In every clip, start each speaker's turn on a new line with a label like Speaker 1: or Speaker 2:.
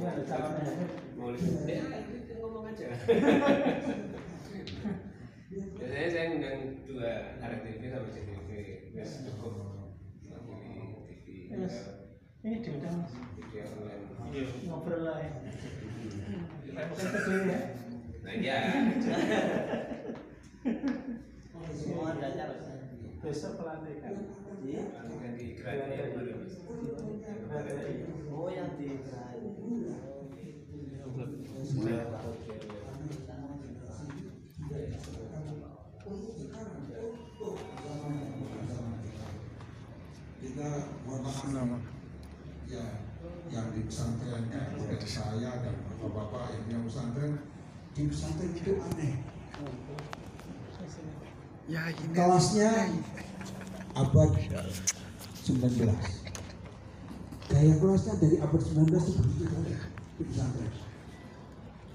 Speaker 1: ada calonnya.
Speaker 2: Mau itu ngomong aja. Biasanya saya ngundang 2 RTV sama CTV. Terus cukup TV.
Speaker 1: Ini diundang
Speaker 2: TV online.
Speaker 1: ngobrol lah ya.
Speaker 2: Nah iya.
Speaker 3: Semua ada acara.
Speaker 1: Besok pelantikan.
Speaker 2: Pelantikan di Gerhadi yang baru.
Speaker 3: Oh yang di Gerhadi.
Speaker 4: Kita mohon maaf ya, yang di pesantren oleh saya dan bapak-bapak yang punya pesantren, di pesantren itu aneh.
Speaker 5: Ya, ini
Speaker 4: Kelasnya abad 19. Gaya kelasnya dari abad 19 itu begitu saja di pesantren.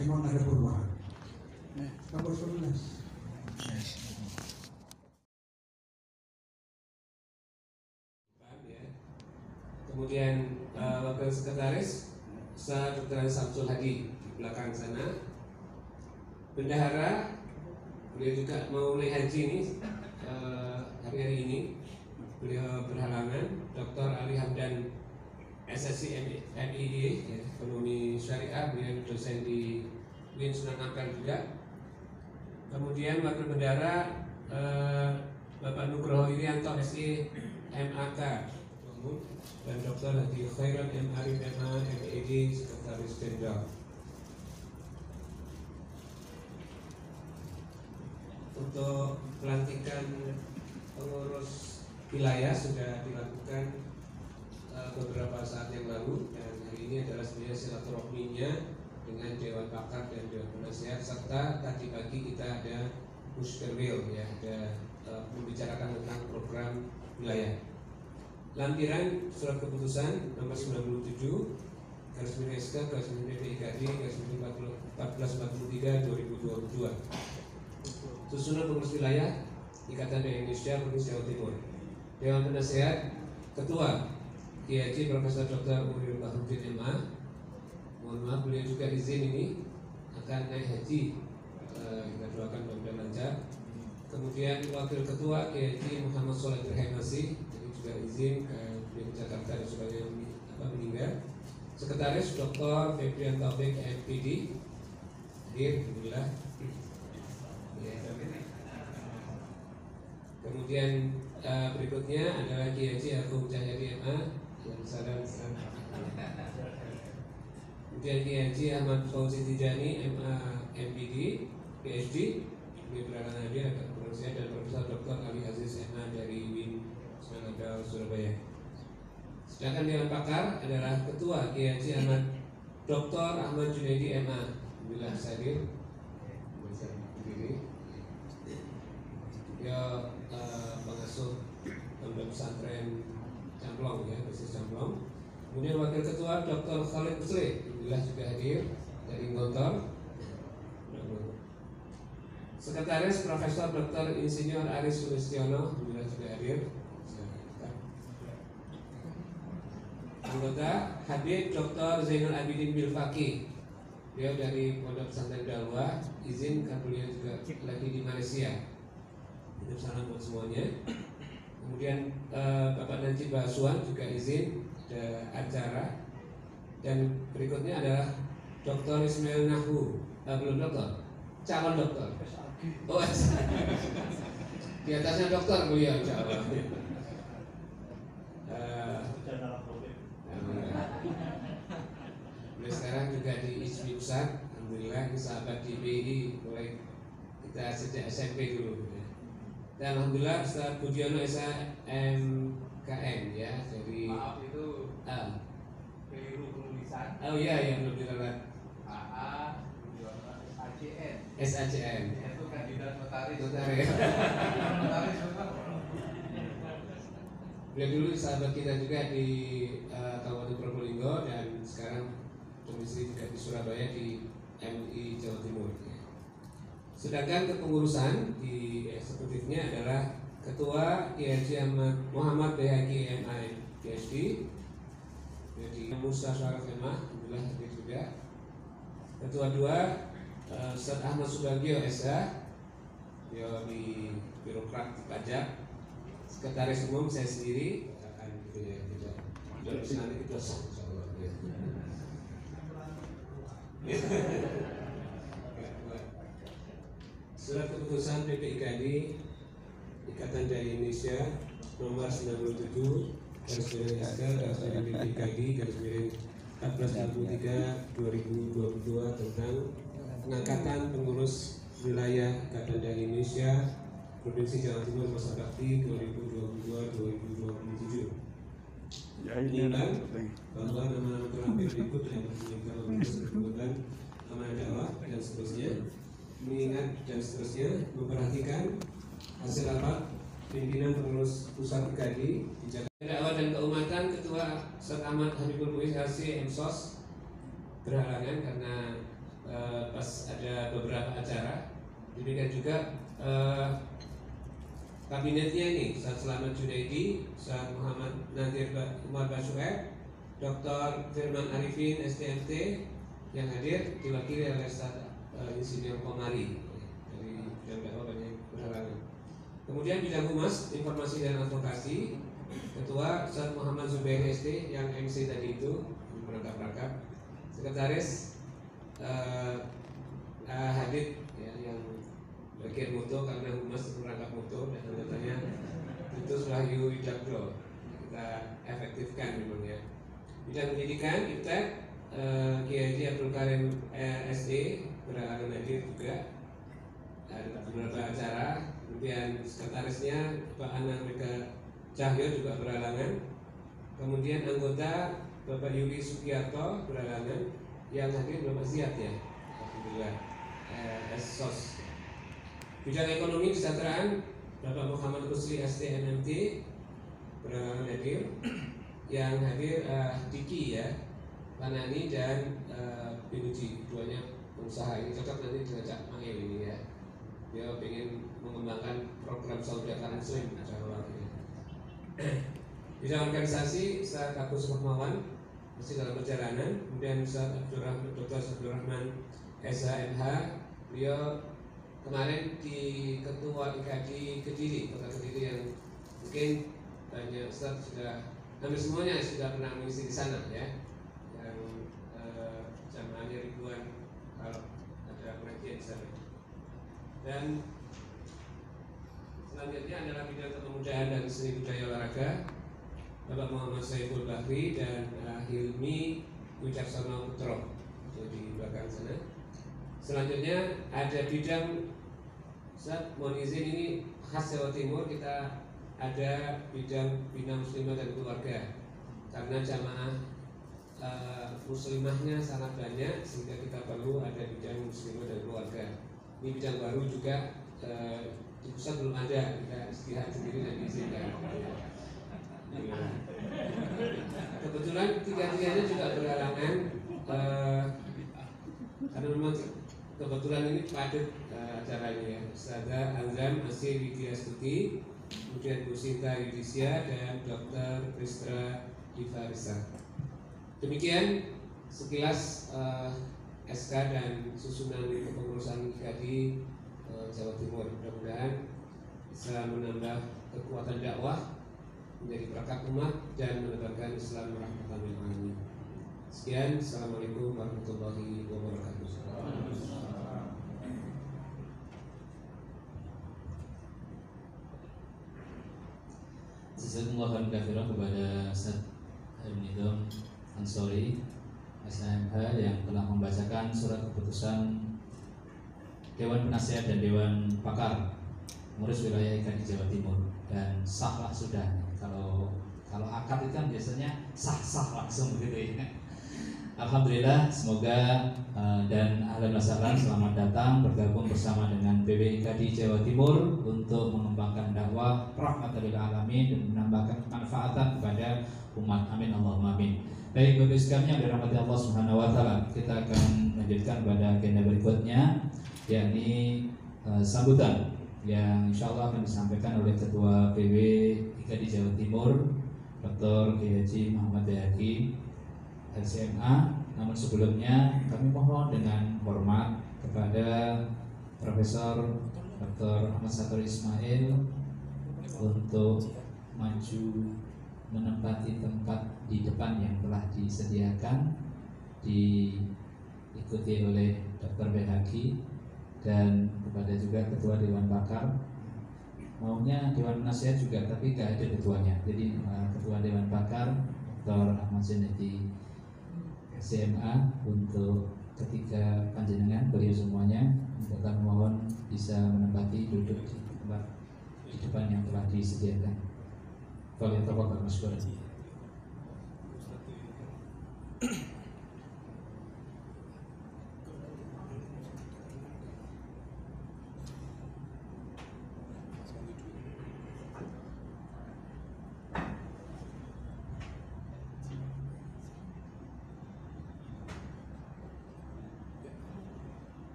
Speaker 4: Memang ada perubahan. Abad 19.
Speaker 2: Kemudian wakil sekretaris Ustaz Dr. Samsul Hadi di belakang sana. Bendahara, beliau juga mau naik haji ini hari-hari ini. Beliau berhalangan. Dr. Ali Hamdan SSC MID, ekonomi syariah, beliau dosen di UIN Sunan Ampel juga. Kemudian wakil bendahara Bapak Nugroho Irianto SI MAK dan Dr. Hadi Khairan M. Arif MA MED Sekretaris Jenderal. Untuk pelantikan pengurus wilayah sudah dilakukan beberapa saat yang lalu, dan hari ini adalah sebenarnya silaturahminya dengan Dewan Pakar dan Dewan Penasihat, serta tadi pagi kita ada Muskerwil, ya, ada membicarakan tentang program wilayah. Lampiran surat keputusan nomor 97 garis miring SK garis miring PIKD garis miring 1443 2022. Susunan pengurus wilayah Ikatan Daerah Indonesia Provinsi Jawa Timur. Dewan Penasehat Ketua Kiai Haji Profesor Dr. Uril Bahrudin MA. Mohon maaf, beliau juga izin ini akan naik haji. Kita doakan mudah-mudahan lancar. Kemudian Wakil Ketua Kiai Haji Muhammad Sholeh Dirhemasi juga izin di Jakarta dan supaya meninggal. Sekretaris Dr. Febrian Taufik MPD hadir, alhamdulillah. Kemudian berikutnya adalah Kiai Haji Agung Cahyadi MA yang salam. Kemudian Kiai Haji Ahmad Fauzi Tijani MA MPD PhD, beliau berhalangan hadir, akan berusia, dan Profesor Dr. Ali Aziz MA dari UIN Surabaya. Sedangkan Dewan Pakar adalah Ketua Kiai Haji Ahmad Dr. Ahmad Junaidi MA. Alhamdulillah hadir. Dia pengasuh pondok pesantren Camplong, ya, basis Camplong. Kemudian Wakil Ketua Dr. Khalid Usri, alhamdulillah juga hadir dari Gontor. Sekretaris Profesor Dr. Insinyur Aris Sulistiono, alhamdulillah juga hadir. Anggota Habib Dr. Zainal Abidin Bilfaqih, beliau dari Pondok Pesantren Dalwa, izin karena beliau juga lagi di Malaysia. Itu salam buat semuanya. Kemudian Bapak Najib Basuan juga izin ada acara. Dan berikutnya adalah Dr. Ismail Nahu, belum dokter, calon dokter. Oh, di atasnya dokter beliau, insya Allah. Beliau sekarang juga di ISMI Pusat, alhamdulillah, ini sahabat di BI mulai kita sejak SMP dulu. Dan alhamdulillah Ustaz Budiono Esa MKM, ya, dari
Speaker 6: maaf itu keliru penulisan.
Speaker 2: Oh iya, yang belum diralat.
Speaker 6: AA SACN.
Speaker 2: SACN.
Speaker 6: Itu kandidat notaris.
Speaker 2: Notaris.
Speaker 6: Notaris betul.
Speaker 2: Beliau dulu sahabat kita juga di Kabupaten Probolinggo, dan sekarang domisili juga di Surabaya di MI Jawa Timur. Sedangkan kepengurusan di eksekutifnya adalah Ketua Kiai Haji Muhammad Behaki MA PhD, jadi Musa Syaraf MA, alhamdulillah hadir juga. Ketua 2 Ustaz Ahmad Subagio SH, beliau di birokrat pajak. Sekretaris Umum saya sendiri akan gitu ya, tidak nanti kita insyaallah. Surat keputusan PPIKD Ikatan Dai Indonesia nomor 97 PPIKD /1423 2022 tentang pengangkatan pengurus wilayah Ikatan Dai Indonesia Provinsi Jawa Timur masa bakti 2022-2027. Menimbang bahwa nama-nama terlampir berikut yang menginginkan mengurus kebutuhan amanah dakwah dan seterusnya, mengingat dan seterusnya, memperhatikan hasil rapat pimpinan pengurus pusat IKD di Jakarta Dakwah dan Keumatan Ketua Ustaz Ahmad Habibul Muiz LC MSOS berhalangan karena pas ada beberapa acara. Demikian juga kabinetnya ini Ustaz Selamat Junaidi, Ustaz Muhammad Nadir Umar Basueb, Dr. Firman Arifin STMT yang hadir diwakili oleh Ustaz Insinyur Komari dari bidang dakwah banyak berhalangan. Kemudian bidang humas, informasi dan advokasi, Ketua Ustaz Muhammad Zubair SD yang MC tadi itu merangkap-rangkap. Sekretaris Hadid ya, yang bagian moto karena humas merangkap moto dan anggotanya itu Wahyu Widakdo. Kita efektifkan memang ya. Bidang pendidikan IPTEK Kiai Haji Abdul Karim SD berhalangan hadir juga. Ada beberapa acara. Kemudian sekretarisnya Pak Ana Mega Cahyo juga berhalangan. Kemudian anggota Bapak Yuli Sugiarto berhalangan. Yang hadir Bapak Ziad ya, alhamdulillah. SOS. Bidang ekonomi kesejahteraan Bapak Muhammad Rusli STMMT berhalangan hadir. Yang hadir Diki ya, Panani dan Binuji, duanya pengusaha. Ini cocok nanti diajak Mail ini ya. Dia ingin mengembangkan program Saudara Muslim acara ini. Bidang organisasi Ustaz Agus Rahmawan masih dalam perjalanan. Kemudian Ustaz Dr. Abdurrahman SHMH, beliau kemarin di Ketua IKD Kediri, Kota Kediri yang mungkin banyak Ustaz sudah hampir semuanya sudah pernah mengisi di sana ya. Yang jamaahnya ribuan kalau ada pengajian di sana. Dan selanjutnya adalah bidang kepemudaan dan seni budaya olahraga Bapak Muhammad Saiful Bahri dan Hilmi Wicaksono Putro di belakang sana. Selanjutnya ada bidang Ustaz, mohon izin ini khas Jawa Timur, kita ada bidang bina muslimah dan keluarga karena jamaah muslimahnya sangat banyak sehingga kita perlu ada bidang muslimah dan keluarga. Ini bidang baru juga di pusat belum ada, kita istihad sendiri dan diizinkan. Kebetulan tiga-tiganya juga berhalangan karena memang kebetulan ini padat acaranya ya. Ustazah Azam Asih Widya Stuti, kemudian Bu Sinta Yudisya dan Dr. Kristra Divarisa. Demikian sekilas SK dan susunan kepengurusan IKD Jawa Timur. Mudah-mudahan bisa menambah kekuatan dakwah, menjadi perangkat umat dan menebarkan Islam rahmatan lil alamin. Sekian, assalamualaikum warahmatullahi wabarakatuh.
Speaker 5: Jazakumullah khairan kepada Ustaz Nidom Ansori SHMH yang telah membacakan surat keputusan Dewan Penasihat dan Dewan Pakar Pengurus Wilayah IKD Jawa Timur, dan sahlah sudah. Kalau akad itu kan biasanya sah langsung begitu ya. Alhamdulillah, semoga dan ahlan wa sahlan, selamat datang bergabung bersama dengan PWIKD Jawa Timur untuk mengembangkan dakwah rahmatan lil alamin dan menambahkan kemanfaatan kepada umat. Amin Allahumma amin. Baik, Bapak Ibu sekalian yang dirahmati Allah Subhanahu wa taala, kita akan lanjutkan pada agenda berikutnya, yakni sambutan yang insyaallah akan disampaikan oleh Ketua PWIKD Jawa Timur Dr. Kiai Haji Muhammad Bayhaqi LCMA. Namun sebelumnya kami mohon dengan hormat kepada Profesor Dr. Ahmad Satori Ismail untuk maju menempati tempat di depan yang telah disediakan, diikuti oleh Dr. Behaki dan kepada juga Ketua Dewan Pakar. Maunya Dewan Penasihat juga, tapi gak ada ketuanya. Jadi Ketua Dewan Pakar Dr. Ahmad Zainadi SMA untuk ketiga panjenengan beliau semuanya, untuk kami mohon bisa menempati duduk di tempat di depan yang telah disediakan. Falyatafadhal mashkuran.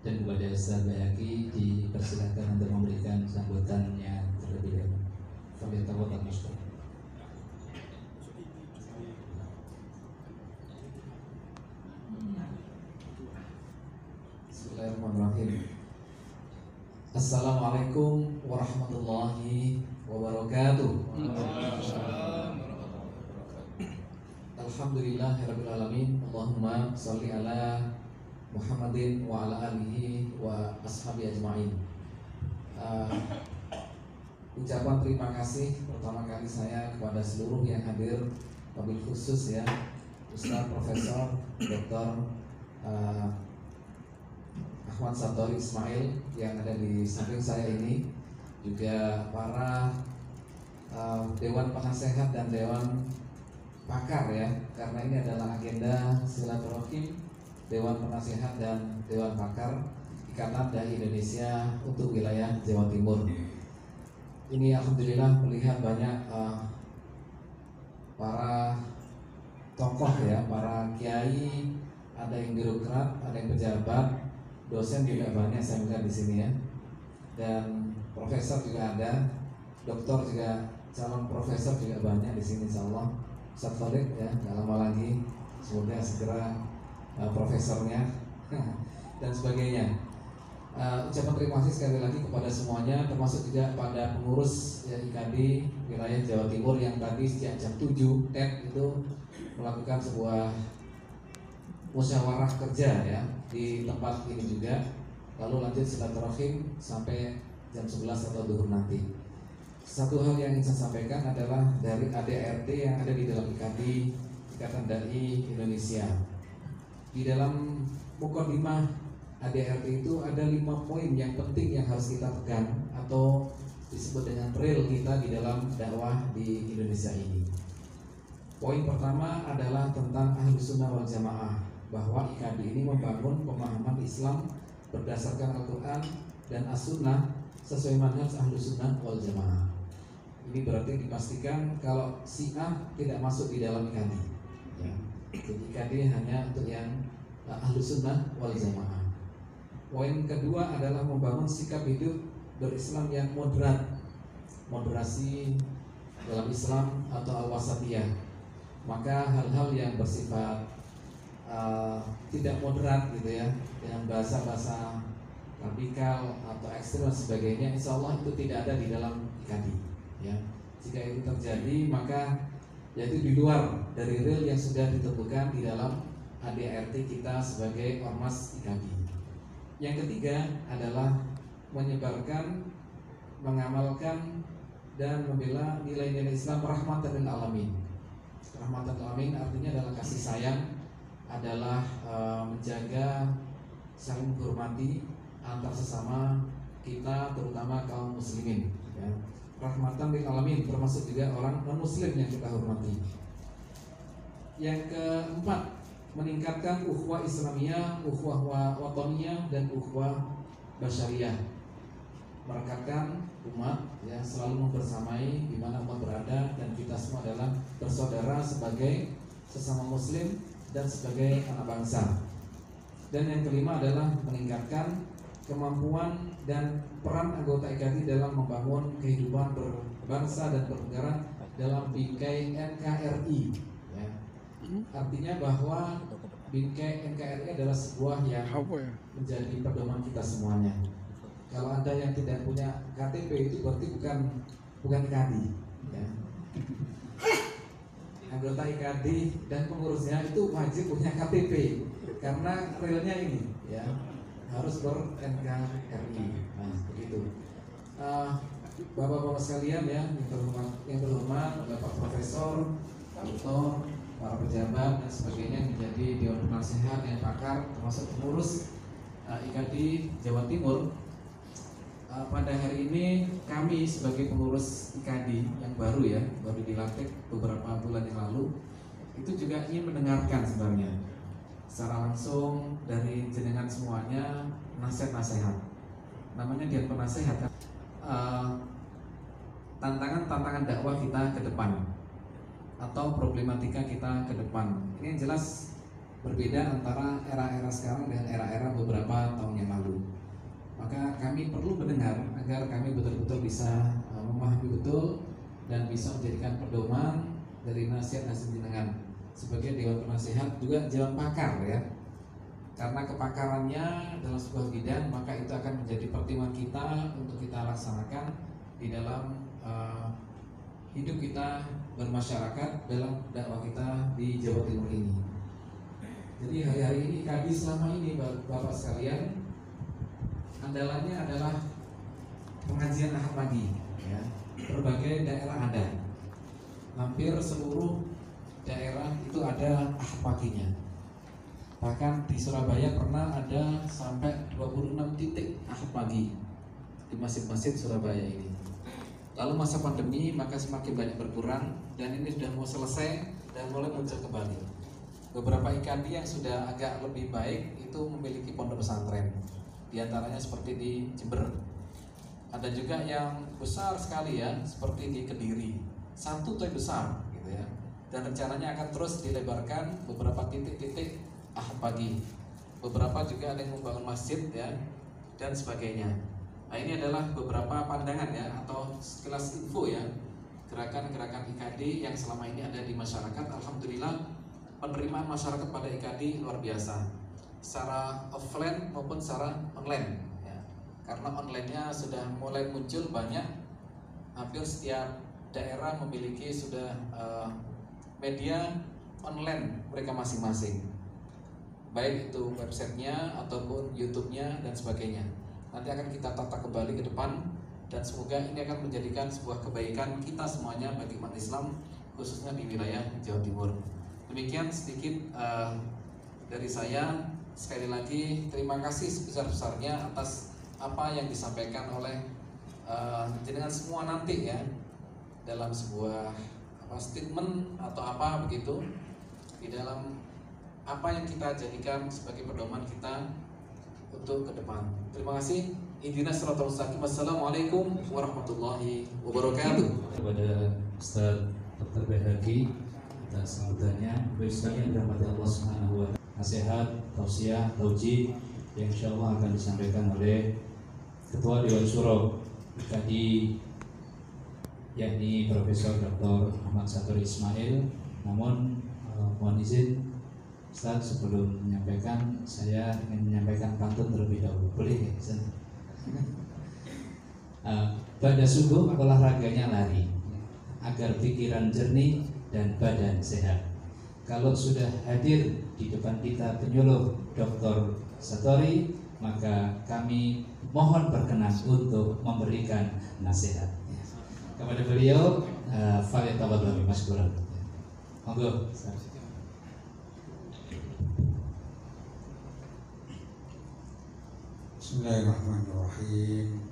Speaker 5: Dan kepada Ustaz Bayaki dipersilakan untuk memberikan sambutannya terlebih dahulu. Falyatafadhal mashkuran. Bismillahirrahmanirrahim. Assalamualaikum warahmatullahi wabarakatuh. Alhamdulillahirabbil alamin. Allahumma shalli ala Muhammadin wa ala alihi wa ashabi ajma'in. Ucapan terima kasih pertama kali saya kepada seluruh yang hadir, wabil khusus ya Ustaz Profesor Dr. Ahmad Satori Ismail yang ada di samping saya ini, juga para Dewan Penasehat dan Dewan Pakar ya, karena ini adalah agenda silaturahim Dewan Penasehat dan Dewan Pakar Ikatan Dai Indonesia untuk wilayah Jawa Timur. Ini alhamdulillah melihat banyak para tokoh ya, para kiai, ada yang birokrat, ada yang pejabat, dosen juga banyak saya melihat di sini ya. Dan profesor juga ada, doktor juga, calon profesor juga banyak di sini insyaallah. Ustaz Khalid ya, nggak lama lagi semoga segera profesornya dan sebagainya. Ucapan terima kasih sekali lagi kepada semuanya, termasuk juga pada pengurus ya, IKAD wilayah Jawa Timur yang tadi sejak jam 7 itu melakukan sebuah musyawarah kerja ya di tempat ini juga, lalu lanjut silaturahim sampai jam 11 atau duhur nanti. Satu hal yang ingin saya sampaikan adalah dari ADRT yang ada di dalam IKAD, Ikatan Dai Indonesia. Di dalam mukadimah ADRT itu ada 5 poin yang penting yang harus kita pegang atau disebut dengan trail kita di dalam dakwah di Indonesia ini. Poin pertama adalah tentang Ahlus Sunnah wal Jamaah, bahwa IKAD ini membangun pemahaman Islam berdasarkan Al-Quran dan As-Sunnah sesuai manhaj Ahlus Sunnah wal Jamaah. Ini berarti dipastikan kalau Syiah tidak masuk di dalam IKAD ya. Jadi IKAD hanya untuk yang Ahlus Sunnah wal Jamaah. Poin kedua adalah membangun sikap hidup berislam yang moderat, moderasi dalam Islam atau al-wasatiyah. Maka hal-hal yang bersifat tidak moderat gitu ya, dengan bahasa-bahasa radikal atau ekstrem dan sebagainya, insya Allah itu tidak ada di dalam IKAD ya. Jika itu terjadi maka yaitu di luar dari real yang sudah ditentukan di dalam ADRT kita sebagai ormas IKAD. Yang ketiga adalah menyebarkan, mengamalkan dan membela nilai-nilai Islam rahmatan lil alamin. Rahmatan lil alamin artinya adalah kasih sayang, adalah menjaga, saling menghormati antar sesama kita, terutama kaum muslimin ya. Rahmatan lil alamin termasuk juga orang non muslim yang kita hormati. Yang keempat, meningkatkan ukhuwah Islamiyah, ukhuwah wataniyah dan ukhuwah basyariyah. Merekatkan umat ya, selalu membersamai di mana umat berada, dan kita semua adalah bersaudara sebagai sesama muslim dan sebagai anak bangsa. Dan yang kelima adalah meningkatkan kemampuan
Speaker 7: dan peran anggota IKADI dalam membangun kehidupan berbangsa dan bernegara dalam bingkai NKRI. Ya. Artinya bahwa bingkai NKRI adalah sebuah yang menjadi pedoman kita semuanya. Kalau Anda yang tidak punya KTP itu berarti bukan IKADI. Ya. Anggota IKADI dan pengurusnya itu wajib punya KTP karena realnya ini, ya, harus ber-NKRI. Nah, begitu. Bapak-bapak sekalian ya, yang terhormat Bapak Profesor, Doktor, para pejabat dan sebagainya menjadi Dewan Penasehat yang pakar termasuk pengurus IKADI Jawa Timur. Pada hari ini kami sebagai pengurus IKADI yang baru ya, baru dilantik beberapa bulan yang lalu, itu juga ingin mendengarkan sebenarnya secara langsung dari jenengan semuanya nasihat-nasihat. Namanya Dewan Penasehat, tantangan-tantangan dakwah kita ke depan atau problematika kita ke depan. Ini yang jelas berbeda antara era-era sekarang dengan era-era beberapa tahun yang lalu. Maka kami perlu mendengar agar kami betul-betul bisa memahami betul dan bisa menjadikan pedoman dari nasihat-nasihat jenengan sebagai Dewan Penasehat, juga Dewan Pakar ya. Karena kepakarannya dalam sebuah bidang, maka itu akan menjadi pertimbangan kita untuk kita laksanakan di dalam hidup kita bermasyarakat, dalam dakwah kita di Jawa Timur ini. Jadi hari-hari ini IKADI selama ini Bapak sekalian, andalannya adalah pengajian Ahad pagi ya. Berbagai daerah ada, hampir seluruh daerah itu ada Ahad paginya. Bahkan di Surabaya pernah ada sampai 26 titik Ahad pagi di masjid-masjid Surabaya ini. Lalu masa pandemi maka semakin banyak berkurang, dan ini sudah mau selesai dan mulai muncul kembali. Beberapa IKADI yang sudah agak lebih baik itu memiliki pondok pesantren. Di antaranya seperti di Jember. Ada juga yang besar sekali ya, seperti di Kediri. Satu tuh besar gitu ya. Dan rencananya akan terus dilebarkan beberapa titik-titik Ahad pagi. Beberapa juga ada yang membangun masjid ya, dan sebagainya. Nah, ini adalah beberapa pandangan ya, atau sekelas info ya, gerakan-gerakan IKADI yang selama ini ada di masyarakat. Alhamdulillah penerimaan masyarakat pada IKADI luar biasa, secara offline maupun secara online ya. Karena online-nya sudah mulai muncul banyak, hampir setiap daerah memiliki sudah media online mereka masing-masing, baik itu websitenya ataupun YouTube-nya dan sebagainya. Nanti akan kita tata kembali ke depan, dan semoga ini akan menjadikan sebuah kebaikan kita semuanya bagi umat Islam, khususnya di wilayah Jawa Timur. Demikian sedikit dari saya. Sekali lagi terima kasih sebesar-besarnya atas apa yang disampaikan oleh jenengan semua nanti ya, dalam sebuah statement atau apa begitu, di dalam apa yang kita jadikan sebagai pedoman kita untuk ke depan. Terima kasih. Ihdinas siratal mustaqim. Wassalamualaikum warahmatullahi wabarakatuh.
Speaker 5: Kepada Ustaz Dr. Behaki atas sambutannya. Bapak sekalian dirahmati Allah Subhanahu wa taala. Nasihat, tausiah, taujih yang insyaallah akan disampaikan oleh Ketua Dewan Syuro IKADI, yakni Profesor Dr. Ahmad Satori Ismail. Namun mohon izin Ustaz, sebelum menyampaikan, saya ingin menyampaikan pantun terlebih dahulu. Boleh ya Ustaz? Pada subuh olahraganya lari agar pikiran jernih dan badan sehat. Kalau sudah hadir di depan kita penyuluh Dr. Satori, maka kami mohon berkenan untuk memberikan nasihat kepada beliau. Falyatafaddal mashkuran. Monggo.
Speaker 4: Bismillahirrahmanirrahim.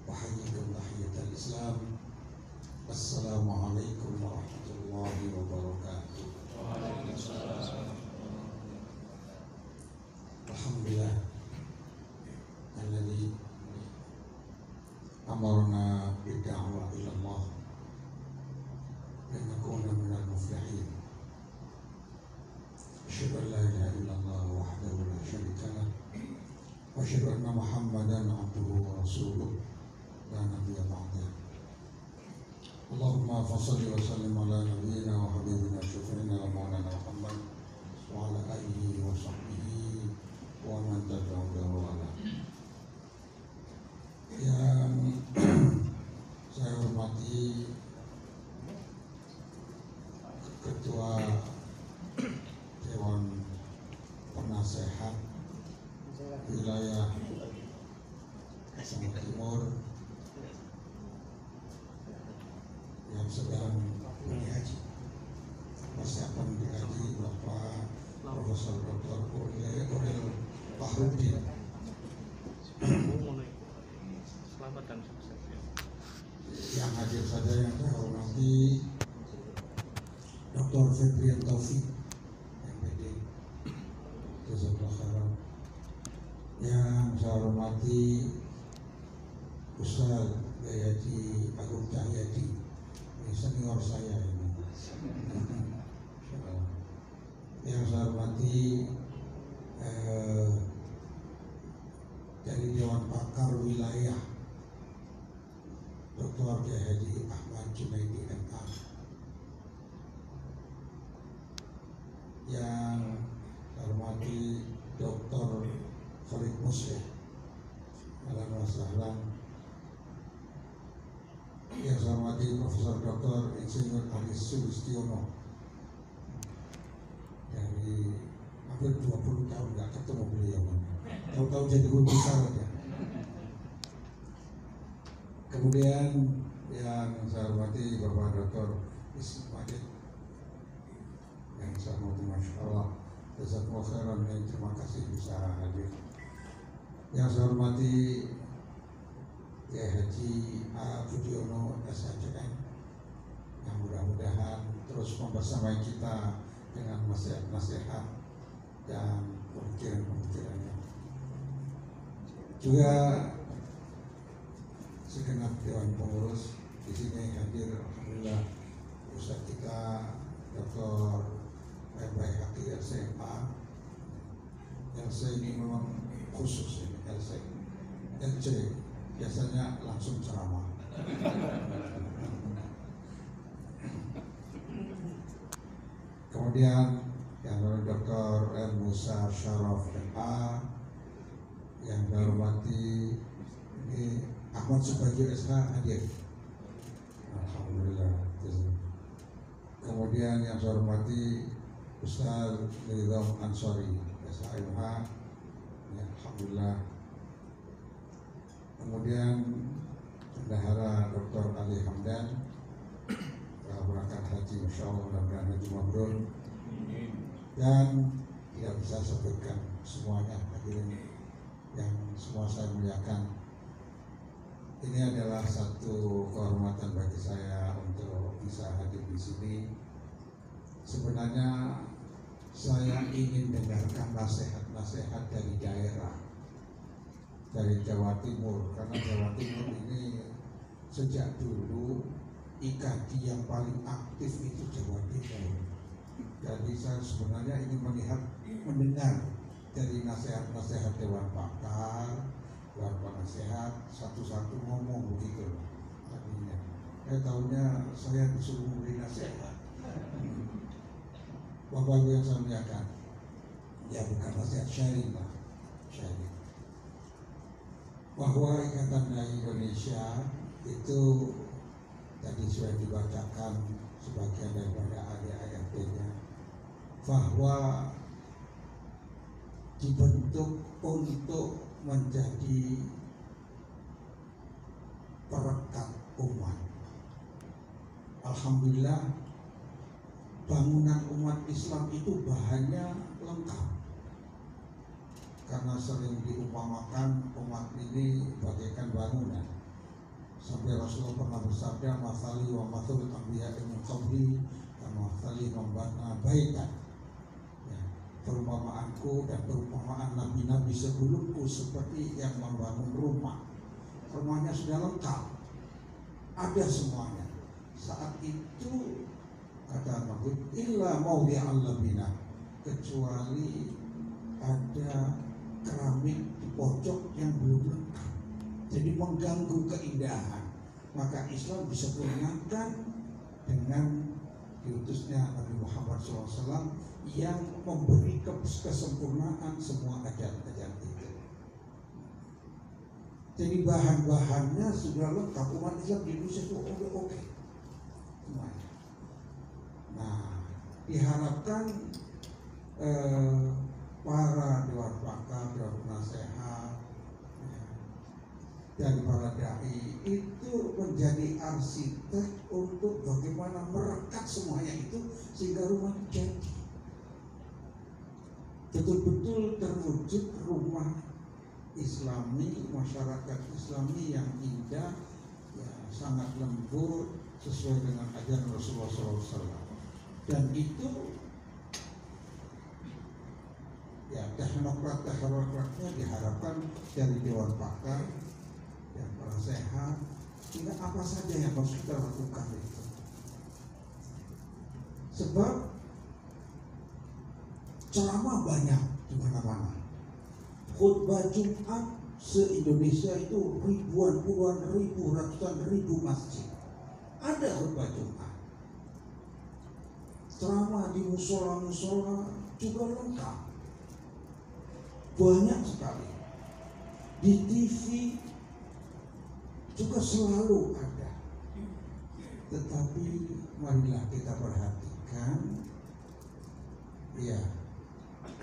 Speaker 4: Wahayyikum tahiyatul Islam. Assalamualaikum warahmatullahi wabarakatuh. Alhamdulillah alladzi amarna bid-da'wa ila Allah linakuna minal muflihin. Asyhadu an la ilaha illallah wahdahu la syarika lah وأشهد أن محمدا عبده ورسوله لا نبي بعده. اللهم فصل وسلم على نبينا وحبيبنا شفيعنا ومولانا محمد وعلى آله وصحبه ومن تبعهم بإحسان. Yang saya hormati Ketua Dewan Penasehat Wilayah Jawa Timur yang sedang berhaji, persiapan berhaji, Bapak Profesor Dr. Orel Fahrudin.
Speaker 1: Selamat dan sukses.
Speaker 4: Yang hadir saja yang saya hormati Dr. Febrian Taufik, MPD, Jazakallah khairan. Yang saya hormati Ustaz Haji Agung Cahyadi, ini senior saya ini. Yang saya hormati dari Dewan Pakar Wilayah Dr. Haji Ahmad Junaidi MA. Yang saya hormati Dr. Khalid Muslim, Ahlan wa sahlan. Yang saya hormati Profesor Dr. Insinyur Aris Sulistiono, dari hampir 20 tahun nggak ketemu beliau, tahu-tahu jadi guru besar aja. Kemudian yang saya hormati Bapak Dr. Ismail, yang saya hormati, Masya Allah, Jazakallah khairan, terima kasih bisa hadir. Yang saya hormati Kiai Haji A. Budiono SHCM, yang mudah-mudahan terus membersamai kita dengan nasihat-nasihat dan pemikiran-pemikirannya. Juga segenap Dewan Pengurus di sini hadir, alhamdulillah, Ustaz kita Dr. Baihaqi LCMA. LC ini memang khusus ini, LC biasanya langsung ceramah. Kemudian yang Dr. M. Musa Syaraf MA, yang saya hormati ini Ahmad Subagio SH hadir, alhamdulillah. Kemudian yang saya hormati Ustaz Ridwan Ansori SHMH, ya, alhamdulillah. Kemudian Bendahara Dr. Ali Hamdan, berangkat haji, Masya Allah, mudah-mudahan haji mabrur. Dan tidak bisa sebutkan semuanya hadirin yang semua saya muliakan. Ini adalah satu kehormatan bagi saya untuk bisa hadir di sini. Sebenarnya saya ingin dengarkan nasihat-nasihat dari daerah, dari Jawa Timur, karena Jawa Timur ini sejak dulu IKADI yang paling aktif itu Jawa Timur. Jadi saya sebenarnya ingin mendengar dari nasihat-nasihat Dewan Pakar, Dewan Penasehat, satu-satu ngomong begitu. Tadinya, tahunya saya disuruh memberi nasihat. Bapak yang saya muliakan, ya bukan nasihat, sharing lah, sharing. Bahwa Ikatan Dai Indonesia itu tadi sudah dibacakan sebagian daripada ADART-nya, bahwa dibentuk untuk menjadi perekat umat. Alhamdulillah, bangunan umat Islam itu bahannya lengkap, karena sering diumpamakan umat ini bagaikan bangunan. Sampai Rasulullah pernah bersabda, "Mathali wa mathul anbiya'i min qabli kama mathali membana baitan." Ya, perumpamaanku dan perumpamaan nabi-nabi sebelumku seperti yang membangun rumah. Rumahnya sudah lengkap, ada semuanya. Saat itu kata Nabi, illa mawdi'al labina, kecuali ada keramik di pojok yang belum lengkap, jadi mengganggu keindahan. Maka Islam disempurnakan dengan diutusnya Nabi Muhammad SAW yang memberi kesempurnaan semua ajaran-ajaran itu. Jadi bahan-bahannya sudah lengkap. Umat Islam di Indonesia itu oke semuanya. Nah, diharapkan para dewan pakar, dewan penasehat, dan para dai itu menjadi arsitek untuk bagaimana merekat semuanya itu sehingga rumah itu jadi betul-betul terwujud rumah Islami, masyarakat Islami yang indah, ya, sangat lembut sesuai dengan ajaran Rasulullah SAW. Dan itu ya teknokratnya diharapkan dari dewan pakar yang penasehat, sehingga apa saja yang harus kita lakukan itu. Sebab ceramah banyak di mana-mana. Khutbah Jumat se-Indonesia itu ribuan, puluhan ribu, ratusan ribu masjid. Ada khutbah Jumat. Ceramah di musola-musola juga lengkap. Banyak sekali. Di TV juga selalu ada. Tetapi marilah kita perhatikan, ya,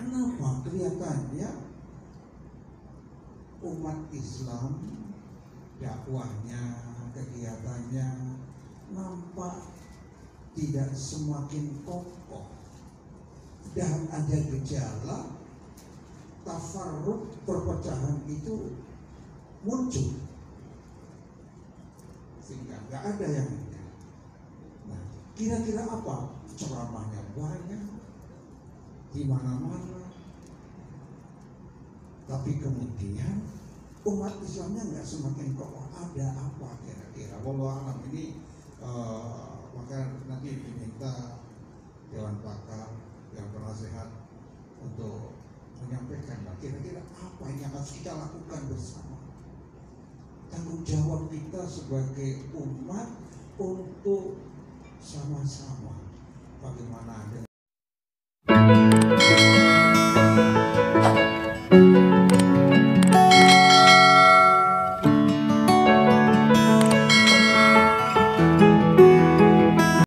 Speaker 4: kenapa kelihatannya umat Islam dakwahnya, kegiatannya nampak tidak semakin kokoh, dan ada gejala tafarruq, perpecahan itu muncul sehingga nggak ada yang ini. Nah, kira-kira apa? Ceramahnya banyak di mana-mana, tapi kemudian umat Islamnya nggak semakin kokoh. Ada apa kira-kira? Wallahu alam. Ini maka nanti diminta dewan pakar, yang penasehat untuk menyampaikan kira-kira apa yang harus kita lakukan bersama. Tanggung jawab kita sebagai umat untuk sama-sama bagaimana